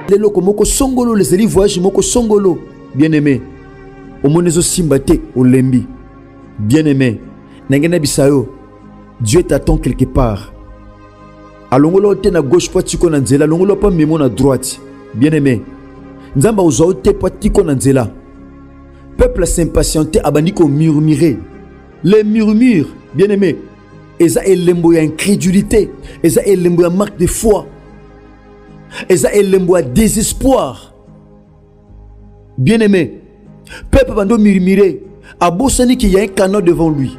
Les loko moko songolo, les élits voyagent moko songolo. Bien-aimé, au monezo simbate au lembi. Bien-aimé, n'engena bisayo. Dieu t'attend quelque part. Alongolo te na gauche po tiko na nzela, alongolo pa memo na droite. Bien-aimé, nzamba ozo te po tiko na nzela. Peuple s'impatienté abandiko murmurer. Les murmures, bien-aimé, eza elembo ya incrédulité, eza elembo ya marque de foi. Eza elembo ya désespoir. Bien-aimé, peuple bando murmurer, abosani qu'il y a un canon devant lui.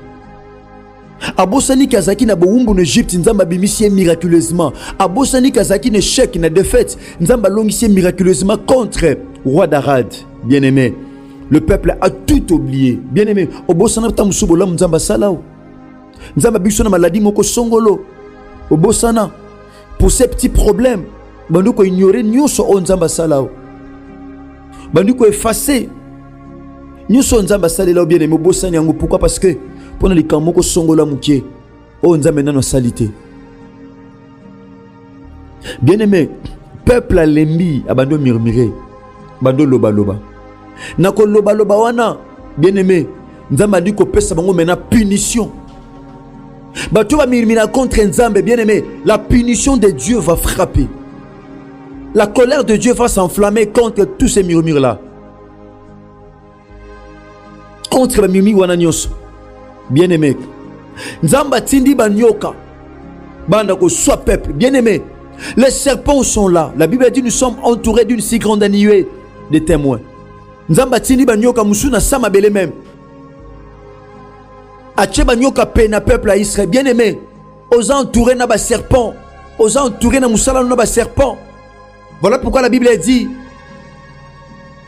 Abosani Kazaki na boumbu en Égypte, nzamba bimisie miraculeusement. Abosani Kazaki ne chèque na défaite, nzamba longisie miraculeusement contre roi d'Arad. Bien-aimé, le peuple a tout oublié. Bien-aimé, obosana tamusubola nzamba salao. Nzamba bisona maladie moko songolo. Obosana pour ces petits problèmes, banduko ignorer nyonso o nzamba salao. Banduko effacer nyonso nzamba salao bien-aimé obosani yango pourquoi parce que pour les kamoko songola mukie o nzambe nano salité. Bien-aimé, peuple a lembi abando murmurer, bando loba loba. Nako loba loba wana, bien-aimé, nzamba dit ko pesa bango mena punition. Bato va murmurer contre nzambe, bien-aimé, la punition de Dieu va frapper. La colère de Dieu va s'enflammer contre tous ces murmures là. Contre les murmures wana nyonso. Bien-aimé, nzamba tindi banyoka banda ko soit peuple. Bien-aimé, les serpents sont là. La Bible dit nous sommes entourés d'une si grande nuée de témoins. Nzamba tindi banyoka musuna sama bele même. Ache banyoka pe na peuple à Israël. Bien-aimé, aux entourés na ba serpent, aux entourés na musala na ba serpent. Voilà pourquoi la Bible dit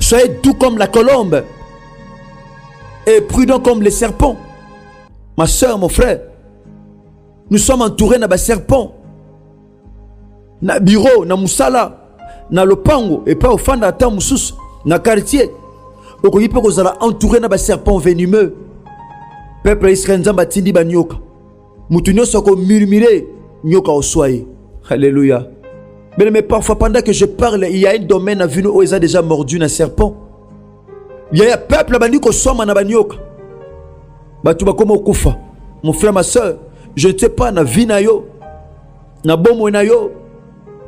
soyez doux comme la colombe et prudents comme les serpents. Ma soeur, mon frère, nous sommes entourés de serpents. Na bureau, na musala, na lopango, et pas au fan d'atteindre moussous, na quartier. Donc, il peut qu'on entouré de serpents venimeux. Peuple Israël, nzamba tindi ba nyoka. Moutunyo soko murmurer, nyoka au soye. Alléluia. Mais parfois, pendant que je parle, il y a un domaine à vue où ils ont déjà mordu un serpent. Il y a un peuple à bani ko soma na ba nyoka. Mon frère, ma soeur, je ne sais pas, na vie na yo, na bomo na yo,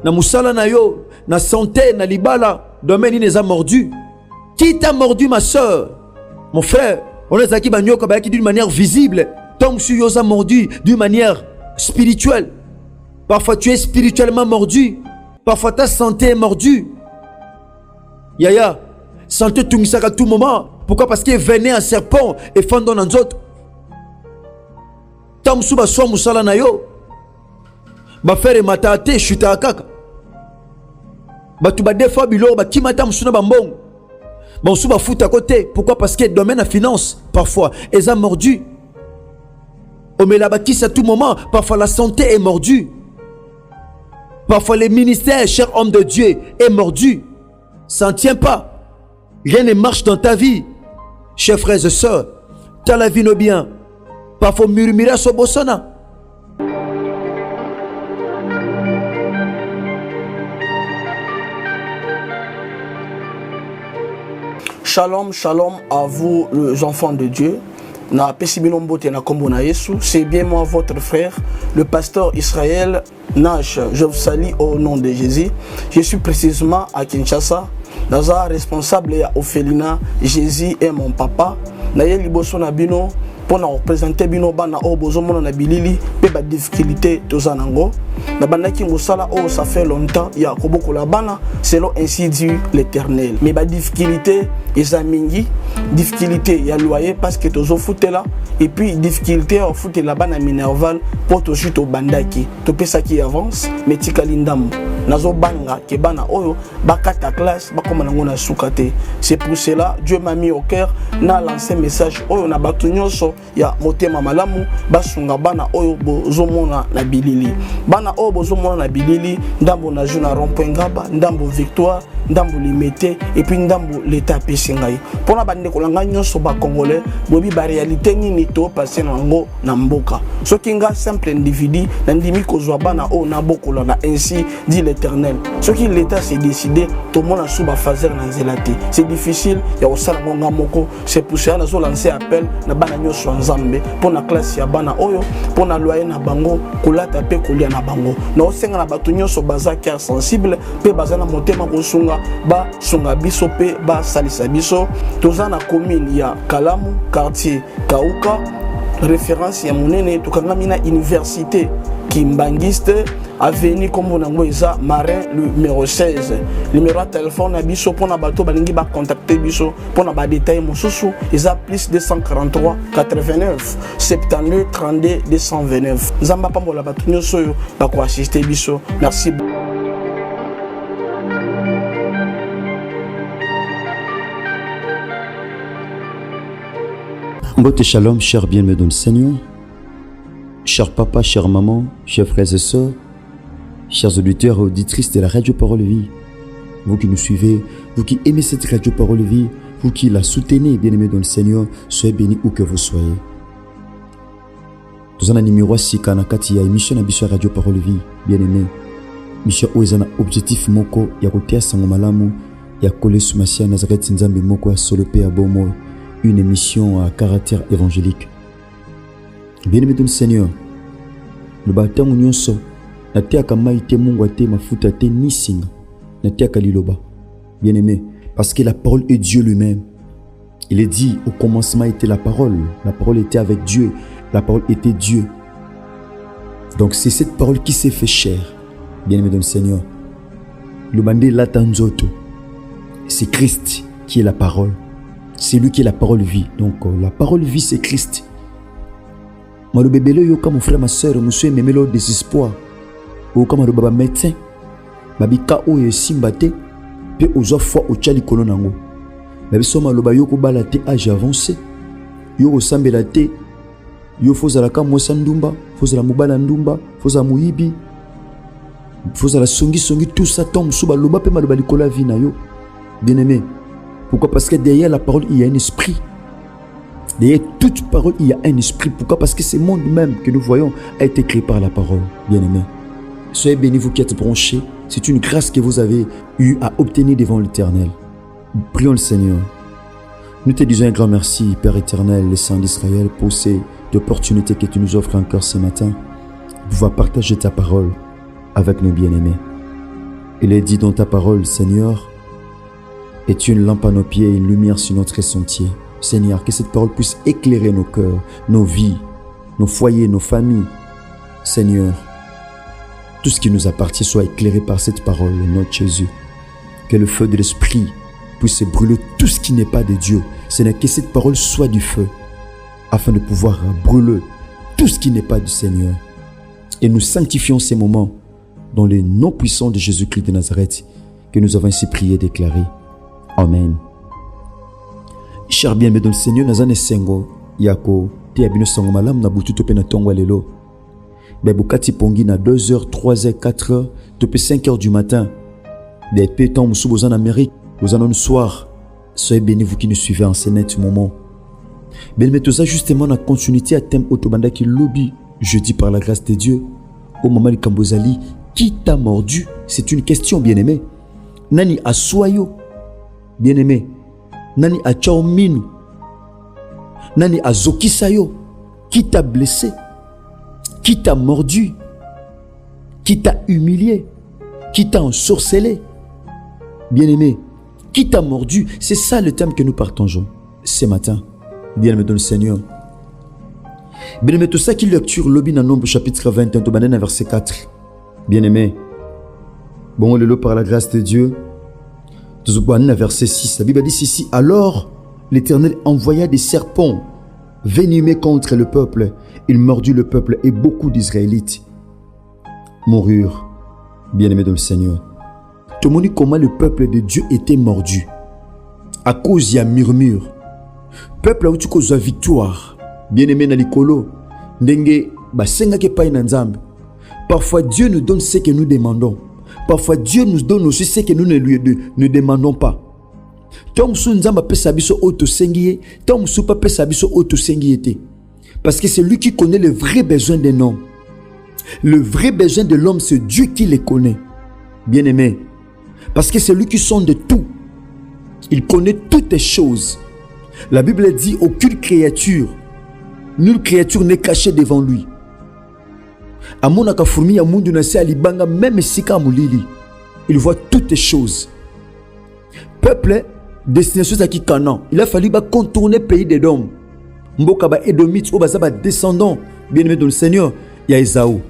na musala na yo, na santé, na libala, domaine il les a mordu. Qui t'a mordu, ma soeur? Mon frère, on les a qui d'une manière visible. Tom su yo a mordu d'une manière spirituelle. Parfois tu es spirituellement mordu. Parfois ta santé est mordue. Yaya, santé tungisaka à tout moment. Pourquoi? Parce qu'il venait un serpent et fendon dans d'autres. Tam suba so musala na yo. Ba faire matate chuta kaka. Ba tu ba defa bilo ba kimata musuna ba mbong. Ba suba fout à côté. Pourquoi? Parce que domaine la finance parfois ils ont mordu. On met la bâtisse à tout moment. Parfois la santé est mordue. Parfois les ministères, cher homme de Dieu, est mordu. Ça ne tient pas. Rien ne marche dans ta vie. Chers frères et sœurs, t'as la vie no bien. Parfois murmurer sur Bossana. Shalom, shalom à vous les enfants de Dieu. C'est bien moi votre frère, le pasteur Israël Nash. Je vous salue au nom de Jésus. Je suis précisément à Kinshasa. Naza responsable à Ophelina. Jésus est mon papa. Naye liboso na bino pour nous représenter bino bana o bozomona na bilili pe ba difficulté tozanango. Na bandaki ngosala o ça fait longtemps ya koboko la bana selon ainsi dit l'Éternel. Mais ba difficulté ezamingi, difficulté ya loyer parce que tozo foutela et puis difficulté au foute la bana minerval pour to chuto bandaki. To pesa qui avance mais tikalindam. Nazo banga ke bana oyo bakata classe bakoma nango na sukate. C'est pour cela Dieu m'a mis au cœur na lancé message oyo na batu nyonso ya motema malamu basunga bana oyo bozomona na bilili. Bana oyo bozomona na bilili ndambo na juna rond-point ngaba, ndambo victoire, ndambo limité et puis ndambo l'état pesingai. Pona bande kolanga nyonso ba congolais bobi ba réalité nini to passer nango na mboka. Soki nga simple individu na ndimi kozwa bana oyo na bokola na ainsi dit l'éternel. Ce qui l'État s'est décidé, tout le monde a sous ma fazer dans zélati. C'est difficile, il y a aussi la monga moko. C'est pour ça que nous lancé appel na bana nyoswa nzambe pour la classe ya bana oyo, pour la loyer na bango, kola tapé kolia na bango. Na osenga na batu nyoswa baza cœur sensible, pe baza na motema kosunga, ba sunga biso pe ba salisa biso. Toza na commune ya Kalamu, quartier Kauka, référence ya monene tukanga mina université Kimbangiste, avenue comme on a Marin numéro 16. Numéro de téléphone à biso pour na bato balingi ba contacter biso pour na ba détail mosusu isa plus 243 89 72 32 229. Zamba pambola bato nyoso yo ba ko assister biso. Merci. Mbote shalom, cher bien-aimé dans le Seigneur, cher papa, chère maman, chers frères et sœurs, chers auditeurs et auditrices de la Radio Parole Vie, vous qui nous suivez, vous qui aimez cette Radio Parole Vie, vous qui la soutenez, bien-aimé dans le Seigneur, soyez bénis où que vous soyez. Nous avons un numéro 6 kanakati ya émission na biso Radio Parole Vie, bien-aimé. Mission oezana objectif moko ya kotia sango malamu ya kole sumasia Nazareth Nzambe moko ya solope ya bomo. Une émission à caractère évangélique. Bien-aimé dans le Seigneur, le bâtiment nyonso, na tiaka maite mungu ate mafuta te nisinga, na tiaka liloba. Bien-aimé, parce que la parole est Dieu lui-même. Il est dit, au commencement était la parole était avec Dieu, la parole était Dieu. Donc c'est cette parole qui s'est fait chair. Bien-aimé dans le Seigneur, le bandé latanzoto, c'est Christ qui est la parole. C'est lui qui est la parole vie. Donc la parole vie c'est Christ. Moi le bébé yo comme mon frère ma soeur, monsieur même le désespoir. Ou comme le baba médecin. Babika o ye simbate pe ozo foi o tchali kono nango. Babi soma lo ba yo ko balate âge avancé. Yo ko sambela te. Yo fozala ka mosa ndumba, fozala mobala ndumba, fozala muyibi. Fozala songi tout ça tombe sous ba loba pe maloba likola vie na yo. Bien-aimé. Pourquoi? Parce que derrière la parole, il y a un esprit. Derrière toute parole, il y a un esprit. Pourquoi? Parce que ce monde même que nous voyons a été créé par la parole, bien-aimé. Soyez bénis, vous qui êtes branchés. C'est une grâce que vous avez eue à obtenir devant l'Éternel. Prions le Seigneur. Nous te disons un grand merci, Père éternel, le Saint d'Israël, pour cette opportunité que tu nous offres encore ce matin, de pouvoir partager ta parole avec nos bien-aimés. Il est dit dans ta parole, Seigneur, est une lampe à nos pieds et une lumière sur notre sentier. Seigneur, que cette parole puisse éclairer nos cœurs, nos vies, nos foyers, nos familles. Seigneur, tout ce qui nous appartient soit éclairé par cette parole, au nom de Jésus. Que le feu de l'Esprit puisse brûler tout ce qui n'est pas de Dieu. Seigneur, que cette parole soit du feu, afin de pouvoir brûler tout ce qui n'est pas du Seigneur. Et nous sanctifions ces moments dans le nom puissant de Jésus-Christ de Nazareth, que nous avons ainsi prié et déclaré. Amen. Cher bien-aimé dans le Seigneur, nazane sengo yako te abino sango malam na butu tope na tongo lelo. Bebukati pongi na 2h, 3h, 4h, tope 5h du matin. Des pétons moussou en Amérique, aux anon soir. Soyez bénis vous qui nous suivez en ce net moment. Bien-aimé tout ça justement na continuité à thème autobanda qui lobby jeudi par la grâce de Dieu. Au moment de Kambozali, qui t'a mordu? C'est une question bien-aimé. Nani aswayo? Bien-aimé, nani a chaominu, nani a zokisayo, qui t'a blessé, qui t'a mordu, qui t'a humilié, qui t'a ensorcelé. Bien-aimé, qui t'a mordu? C'est ça le thème que nous partageons ce matin. Bien-aimé dans le Seigneur. Bien-aimé, tout ça qui lecture l'obin en Nombre chapitre 21, Tobanen verset 4. Bien-aimé, bon le lot par la grâce de Dieu. Verset 6, la Bible dit ici, alors l'Éternel envoya des serpents venimeux contre le peuple. Il mordit le peuple et beaucoup d'Israélites moururent. Bien-aimés dans le Seigneur. Tout le monde dit comment le peuple de Dieu était mordu. À cause il y a murmure. Peuple a eu cause de victoire. Bien-aimé dans l'ikolo. Ndenge basenga ke pa inanzambe. Parfois Dieu nous donne ce que nous demandons. Parfois Dieu nous donne aussi ce que nous ne demandons pas. Parce que c'est lui qui connaît le vrai besoin d'un homme. Le vrai besoin de l'homme, c'est Dieu qui les connaît. bien-aimé. Parce que c'est lui qui sonde tout. Il connaît toutes les choses. La Bible dit aucune créature, nulle créature n'est cachée devant lui. Amonaka fourmi ya mundu na se alibanga même sika mulili. Il voit toutes les choses. Peuple, destination à qui Canaan. Il a fallu contourner le pays d'Édom. Mboka ba Édomites, obaza ba descendant, bien-aimé dans le Seigneur, il y a Esaü.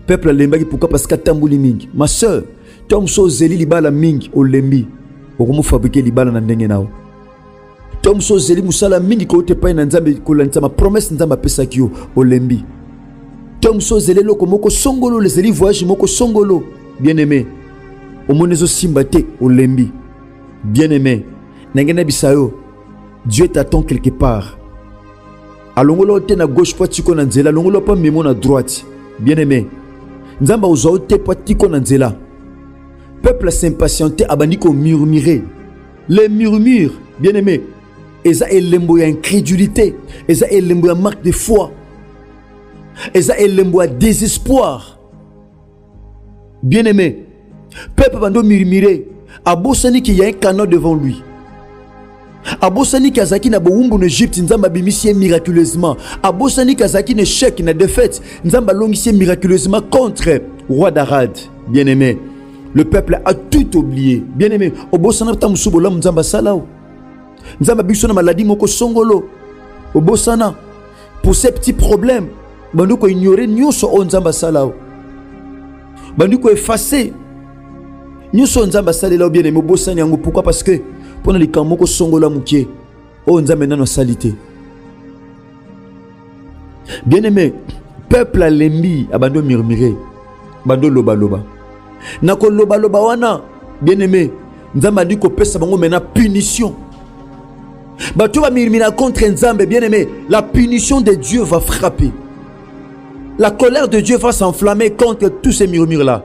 Peuple lembaki pourquoi parce que tambuli mingi. Ma sœur, tom so zeli libala mingi o lembi. Okomo fabriquer libala na ndenge nao. Tom so zeli musala mingi ko te pa na nzambe ko lanza ma promesse nzamba pesa kio o lembi. Tom so zeli loko moko songolo les zeli voyage moko songolo, bien-aimé. Omonezo simbate o lembi. Bien-aimé, nengene bisayo, Dieu t'attend quelque part. Alongolo te na gauche po tiko na nzela, alongolo pa memo na droite. Bien-aimé, nzamba ozo te po tiko na nzela. Peuple s'impatienté abandi ko murmurer. Les murmures, bien-aimé, eza elembo ya incrédulité, eza elembo ya manque de foi, eza elembo ya désespoir. Bien-aimé, peuple bando murmurer. Abosani qui y a un canon devant lui. Abosani Kazaki na boumbu en Égypte, nzamba bimisie miraculeusement. Abosani Kazaki ne chèque na défaite, nzamba longisie miraculeusement contre roi d'Arad. Bien-aimé, le peuple a tout oublié. Bien-aimé, Obosana tamusubola nzamba salao. Nzamba bisona maladie moko songolo. Obosana pour ces petits problèmes, bandu ko ignorer nyoso o nzamba salao. Bandu ko effacer. Nous sommes en bien aimé bosani yango pourquoi parce que pendant les camps moko songola mukie o nzambe nano salité. Bien aimé, peuple a lembi abando murmurer, bando loba loba. Nako loba loba wana, bien aimé, nzamba dit ko pesa bango mena punition. Bato va murmurer contre nzambe, bien aimé, la punition de Dieu va frapper. La colère de Dieu va s'enflammer contre tous ces murmures là.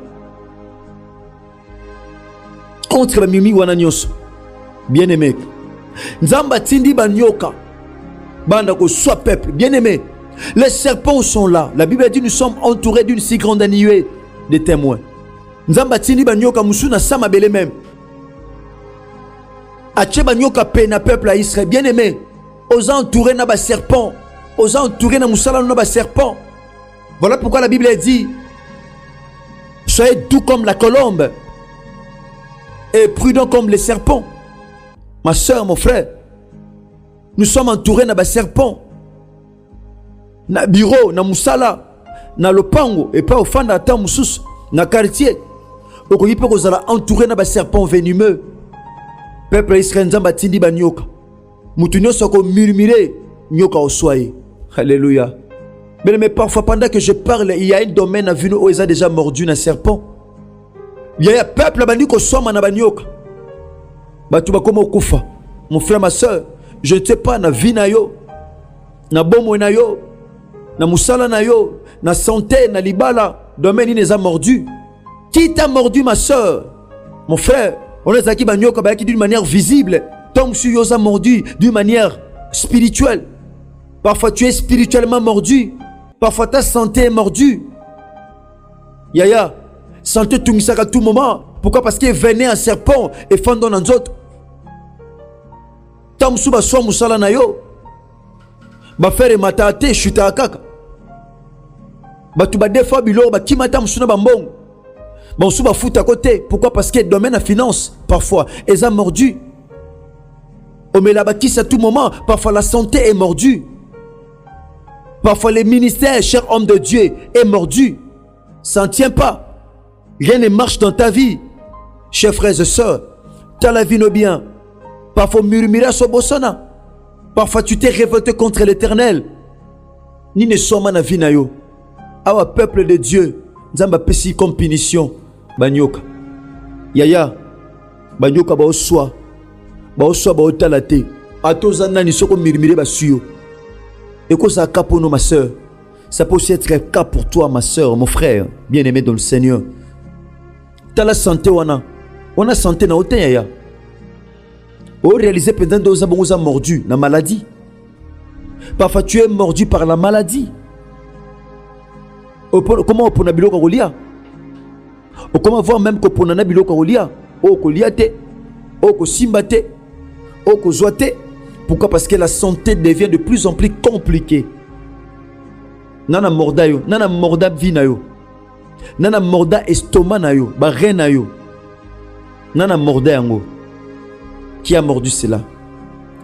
Contre la mimi wana nyonso. Bien-aimé, nzamba tindi banyoka banda ko soit peuple. Bien-aimé, les serpents sont là. La Bible dit nous sommes entourés d'une si grande nuée de témoins. Nzamba tindi banyoka musuna sama bele même. Ache banyoka pe na peuple à Israël. Bien-aimé, aux entourés na ba serpent, aux entourés na musala na ba serpent. Voilà pourquoi la Bible dit soyez doux comme la colombe et prudent comme les serpents. Ma soeur, mon frère, nous sommes entourés de serpents. Na bureau, na musala, na lopango, et pas au fan d'ata musus, na quartier. Okoyi pe kozala entouré de serpents venimeux. Peuple Israël nzamba tindi ba nyoka. Mutu nyonso ko murmurer nyoka oswaye. Alléluia. Mais parfois pendant que je parle, il y a un domaine à vue où ils ont déjà mordu un serpent. Il y a un peuple qui a somme na banyoka. Batuba comme okufa. Mon frère, ma soeur, je ne sais pas na vie na yo, na bomo na yo, na musala na yo, na santé, na libala, domaine les a mordu. Qui t'a mordu, ma soeur? Mon frère, on est aquí banyoka ba d'une manière visible. Tom sur yo a mordu d'une manière spirituelle. Parfois tu es spirituellement mordu. Parfois ta santé est mordue. Yaya, santé tout à tout moment. Pourquoi? Parce qu'il venait un serpent et fendant dans d'autres. Tam suba so musala na yo. Ba faire matate chuta kaka. Ba tu ba defa bilo ba kimata musuna ba mbong. Ba suba fout à côté. Pourquoi? Parce que domaine à finance parfois ils ont mordu. On met la bâtisse à tout moment. Parfois la santé est mordue. Parfois les ministères, cher homme de Dieu, est mordu. Ça ne tient pas. Rien ne marche dans ta vie. Chers frères et sœurs, tu as la vie no bien. Parfois murmurer sur Bosana. Parfois tu t'es révolté contre l'Éternel. Ni ne sommes na vie na yo. Awa peuple de Dieu, nzamba pesi comme punition. Banyoka. Yaya. Banyoka ba oswa. Ba oswa ba otalate. Atozana ni soko murmurer ba suyo. Et que ça a cas pour nous, ma soeur. Ça peut aussi être un cas pour toi, ma soeur, mon frère, bien-aimé dans le Seigneur. Tu as la santé, on a santé na oten ya. On réalise pendant deux ans, on a mordu la maladie. Parfois, tu es mordu par la maladie. Comment on peut nabiloka golia? Comment voir même que pour nana biloko kolia, o kolia te, o ko simba te, o ko zoa te. Pourquoi? Parce que la santé devient de plus en plus compliquée. Nana morda yo, nana morda vina yo, nana morda estomac na yo, ba rein na yo, nana morda yango. Qui a mordu cela?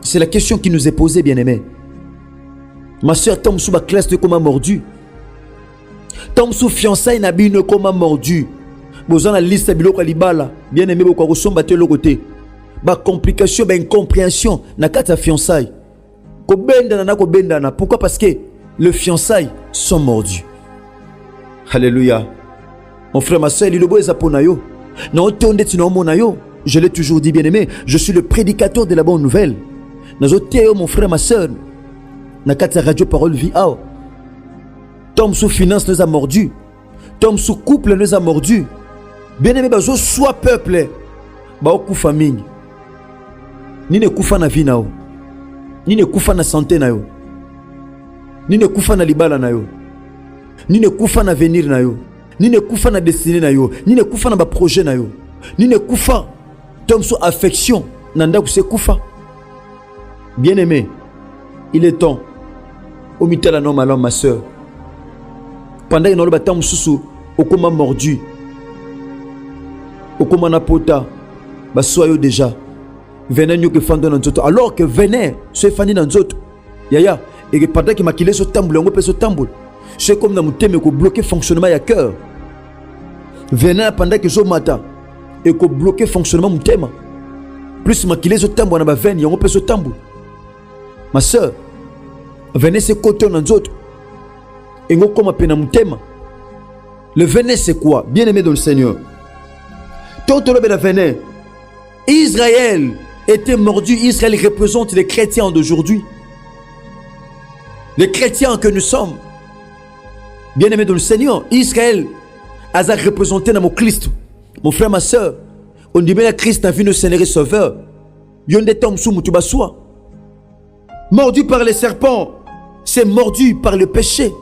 C'est la question qui nous est posée, bien-aimé. Ma soeur, tombe sous ma classe de comment mordu. Tombe sous fiançailles na bino comment mordu. Besoin la liste biloko libala, bien-aimé boko resomba te le côté. Ba complication, ba incompréhension na kata fiançailles. Ko benda na ko benda na. Pourquoi? Parce que les fiançailles sont mordus. Alléluia. Mon frère, ma soeur, lilobo ezapona yo. Na otonde tina omona yo. Je l'ai toujours dit, bien-aimé, je suis le prédicateur de la bonne nouvelle. Nazote yo, mon frère, ma soeur. Na kata radio parole vie ao. Tom sous finance nous a mordu. Tom sous couple nous a mordu. Bien-aimé, bazo soit peuple. Ba okufa mingi. Ni ne kufa na vie na yo. Ni ne kufa na santé na yo. Ni ne kufa na libala na yo. Ni ne kufa na avenir na yo. Ni ne kufa na destinée na yo. Ni ne kufa na ba projet na yo. Ni ne kufa. Tom sous affection. Nanda kuse kufa. Bien-aimé, il est temps. Au mitala non malin, ma soeur. Pendant que nous avons sous au comment mordu. Au comment napota. Bah soyez déjà. Venez nous que fandon dans notre. Alors que venez, soyez fani dans notre. Yaya. Et que pendant que maquillé ce tambour, on peut ce tambour. C'est comme dans mon thème que bloquer fonctionnement à cœur. Venez pendant que je matin. Et que bloquer fonctionnement mon thème. Plus maquillé ce tambour, on a venir, on peut ce tambour. Ma soeur, venez ce côté dans d'autres. Et nous comme appelle mon thème. Le venez c'est quoi? Bien aimé dans le Seigneur. Tant que le venez, Israël était mordu. Israël représente les chrétiens d'aujourd'hui. Les chrétiens que nous sommes. Bien aimé dans le Seigneur. Israël a représenté dans mon Christ. Mon frère, ma soeur. On dit bien que Christ a vu nos Seigneur et Sauveur. Yonde tombe sous Moutoubasoua. Mordu par les serpents, c'est mordu par le péché.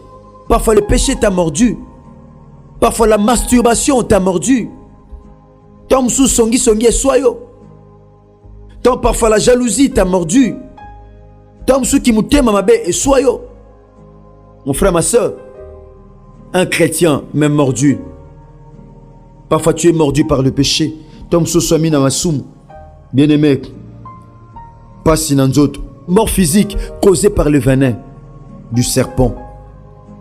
Parfois le péché t'a mordu. Parfois la masturbation t'a mordu. Tom sous songi songi et soyo. Tom parfois la jalousie t'a mordu. Tom sous qui mouté mamabé et soyo. Mon frère, ma soeur, un chrétien même mordu. Parfois tu es mordu par le péché. Tom sous somi na masoum. Bien aimé, pas si dans d'autres. Mort physique causée par le venin du serpent.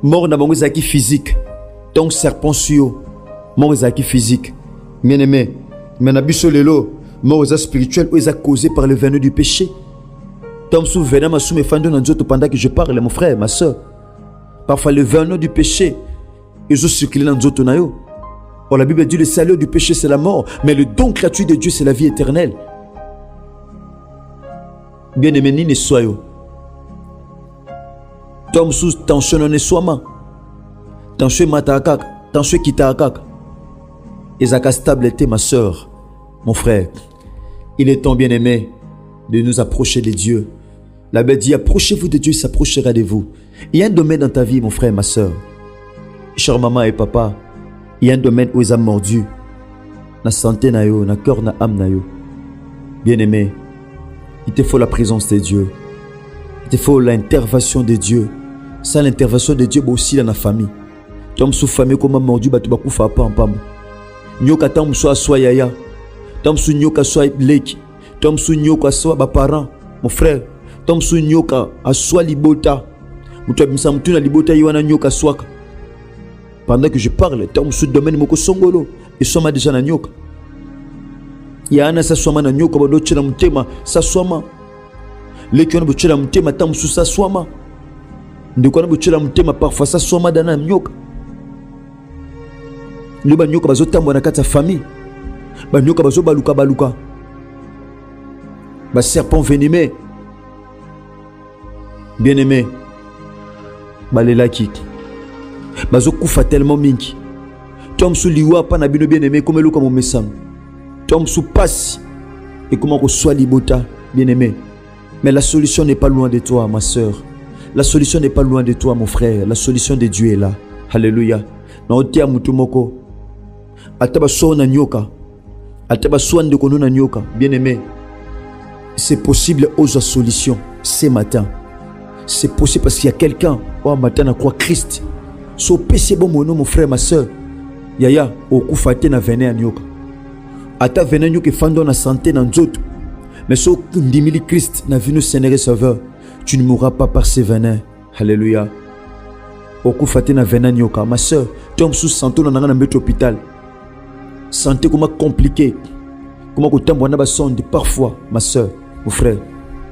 Mort na bango zaki physique. Donc serpent suyo. Mort zaki physique. Bien aimé, mais na biso lelo, mort spirituel ou est causé par le venin du péché. Donc sous venin ma sou me fando dans d'autres pendant que je parle, mon frère, ma soeur. Parfois le venin du péché est circulé dans d'autres nayo. Or la Bible dit le salaire du péché c'est la mort, mais le don gratuit de Dieu c'est la vie éternelle. Bien-aimé, ni ne soyons. Tom sous tension non soima. Tension matakak, tension kitakak. Ezaka stable était ma soeur, mon frère. Il est temps, bien-aimé, de nous approcher de Dieu. La Bible dit approchez-vous de Dieu, il s'approchera de vous. Il y a un domaine dans ta vie, mon frère, ma soeur. Cher maman et papa, il y a un domaine où ils ont mordu. Na santé na yo, na cœur na âme na yo. Bien-aimé, il te faut la présence de Dieu. Il te faut l'intervention de Dieu. Sans l'intervention de Dieu, aussi dans la famille. Tom sous famille comme mordu, tu vas koufa pam pam. Nyoka tom soit soyaya. Tom sous nyoka soit leki. Tom sous nyoka soit ba parent. Mon frère, tom sous nyoka a soit libota. Mutu abimsa mutu na libota yiwana nyoka swaka. Pendant que je parle, tom sous domaine moko songolo et soma déjà na nyoka. Yana sa swama na nyoka bado chela mutema sa swama. Leki wana bochela mutema tom sous sa swama. Ndeko wana bochela mutema parfois sa swama dana nyoka. Le banyoka bazo tambo na kata famille. Banyoka bazo baluka baluka. Ba serpent venimé. Bien-aimé. Balelaki. Bazo kufa tellement mingi. Tom sou liwa pa na bino bien-aimé comme le comme mesam. Tom sou passe et comment qu'on soit libota, bien-aimé. Mais la solution n'est pas loin de toi, ma soeur. La solution n'est pas loin de toi, mon frère. La solution de Dieu est là. Alléluia. Na otia mutumoko. Ataba so na nyoka. Ataba so ndeko na nyoka. Bien-aimé, c'est possible aux solutions ce matin. C'est possible parce qu'il y a quelqu'un au matin à croire Christ. So péché bon mon frère, ma soeur. Yaya, au coup faté na venin à nyoka. Ata venin nyoka fando na santé na nzoto. Mais so ndimili Christ na venu Seigneur et Sauveur. Tu ne mourras pas par ces venins. Alléluia. Au coup faté na venin nyoka. Ma soeur, tu es sous santé na na mettre hôpital. Santé comment compliqué. Comment que tu as sonde parfois, ma soeur, mon frère.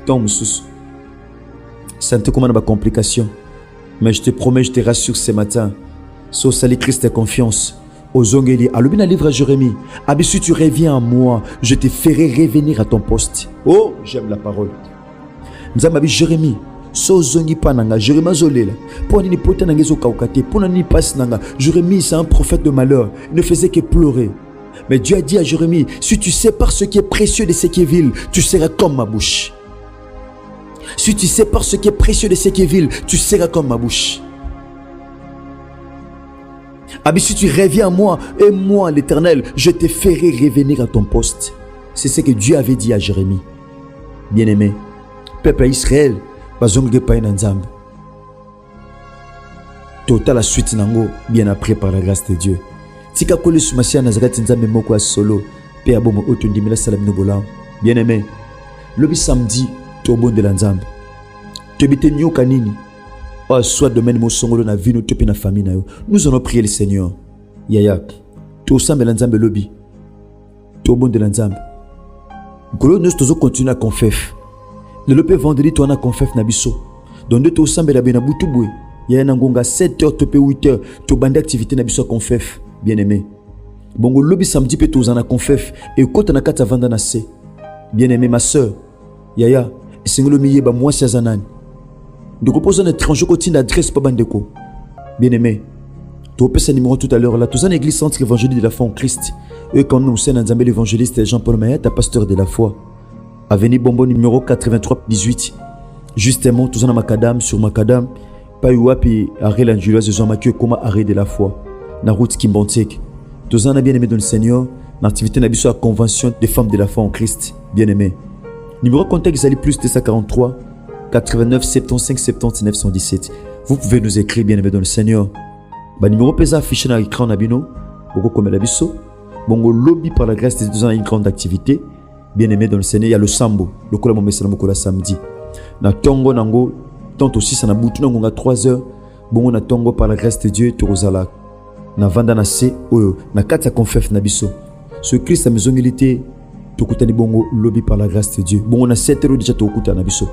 Tom sous. Santé comment na complication. Mais je te promets, je te rassure ce matin. So sali Christ et confiance. Aux ongeli. Alors bien livre à Jérémie. Si tu reviens à moi, je te ferai revenir à ton poste. Oh, j'aime la parole. Nous avons Jérémie. So zongi pananga. Jérémie zolela. Pour ni pota nangezo kaukate. Pour ni passe nanga. Jérémie, c'est un prophète de malheur. Il ne faisait que pleurer. Mais Dieu a dit à Jérémie, si tu sépares ce qui est précieux de ce qui est vil, tu seras comme ma bouche. Si tu sépares ce qui est précieux de ce qui est vil, tu seras comme ma bouche. Si tu reviens à moi, et moi l'Éternel, je te ferai revenir à ton poste. C'est ce que Dieu avait dit à Jérémie. Bien-aimé, peuple Israël, bazonge pa nzambe. Total la suite nango bien après par la grâce de Dieu. Tika kole sumasia Nazareth nzambe moko solo pe abomo otondimela salam no bolam. Bien-aimé, le samedi tobo de la nzambe. Tobite nyoka nini? Oh, soit domaine mo songolo na vie no topi na famille na yo. Nous allons prier le Seigneur. Yaya, to sambe la nzambe lobi. Tobo de la nzambe. Golo nous tozo continuer à confef. Le lope vendredi to na confef na biso. Donc de to sambe la bena butubwe. Yaya na ngonga 7h topé 8h to bande activité na biso confef. Bien-aimé. Bongo lobi samedi pe to na confef et kota na kata vanda na se. Bien-aimé ma sœur. Yaya, singolo miye ba moi zanani. Donc, on pose un étranger qui d'adresse pas bandeko. Bien-aimé, tu peux ce numéro tout à l'heure là. Tous en église centre évangélique de la foi en Christ. Et quand nous sommes dans l'évangéliste Jean-Paul Mayet, pasteur de la foi. Avenue Bombo numéro 83 18. Justement, tous en Macadam sur Macadam. Pas puis arrêt l'angeloise de Jean-Mathieu comme arrêt de la foi. Na route Kimbontek. Tous en bien-aimé dans le Seigneur. L'activité n'a sur la convention des femmes de la foi en Christ. Bien-aimé. Numéro contact Zali plus 243. 89 75 70 917. Vous pouvez nous écrire bien-aimé dans le Seigneur. Numéro pesa affiché dans l'écran nabino. Boko comme la biso. Bongo lobby par la grâce des deux ans une grande activité. Bien-aimé dans le Seigneur, il y a le sambo. Le kola mo mesala mokola samedi. Na tongo nango tant aussi ça na butu nango nga 3h. Bongo na tongo par la grâce de Dieu torozala. Na vanda na se oyo na kata confef na biso. Ce Christ a maison milité. Tokutani bongo lobby par la grâce de Dieu. Bongo na 7h déjà tokuta na biso.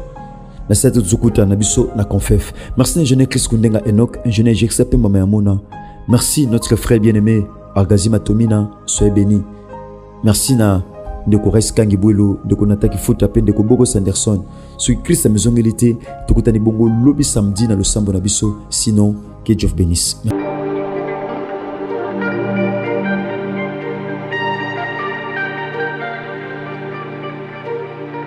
Na cette zukuta na biso na confef. Merci ingénieur Chris Kundenga Enoch, ingénieur Jexape Mama Yamona. Merci notre frère bien-aimé Argazima Tomina, soyez béni. Merci na de Kores Kangibuelo, de Konata qui fout à peine de Kobogo Sanderson. Sur Christ a maison milité, tokutani bongo lobby samedi na le sambo na biso. Sinon, que Dieu bénisse.